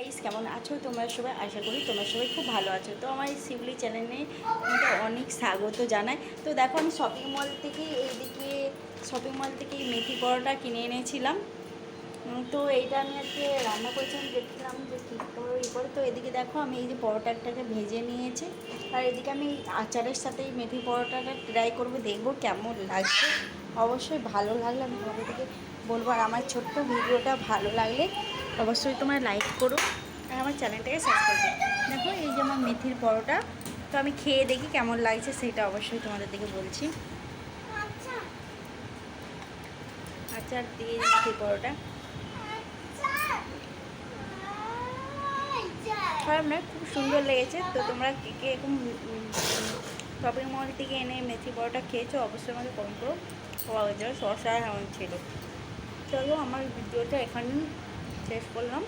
Guys, কেমন আছো তোমরা সবাই? আশা করি তোমরা সবাই খুব ভালো আছো। তো আমার এই শিউলি চ্যানেলে তোমাকে অনেক স্বাগত জানাই। তো দেখো, আমি শপিং মল থেকে এই মেথি পরোটা কিনে এনেছিলাম। তো এইটা আমি আজকে রান্না করেছিলাম, দেখছিলাম যে কী করে তো এদিকে দেখো, আমি এই যে পরোটাটাকে ভেজে নিয়েছি। আর এদিকে আমি আচারের সাথে এই মেথি পরোটাটা ট্রাই করবো, দেখবো কেমন লাগছে। অবশ্যই ভালো লাগলে আমি তোমাদেরকে বলবো। আর আমার ছোট্ট ভিডিওটা ভালো লাগলে অবশ্যই তোমরা লাইক করো আর আমার চ্যানেলটাকে সাবস্ক্রাইব করো। দেখো, এই যে আমার মেথির পরোটা, তো আমি খেয়ে দেখি কেমন লাগছে, সেটা অবশ্যই তোমাদের দিকে বলছি। আচার দিয়ে মেথির পরোটা খারাপ নয়, খুব সুন্দর লেগেছে। তো তোমরা কে কে এরকম শপিং মল থেকে এনে মেথি পরোটা খেয়েছো অবশ্যই আমাকে কমেন্ট করো। শসা এমন ছিল। চলো, আমার ভিডিওটা এখানেই শেষ করলাম।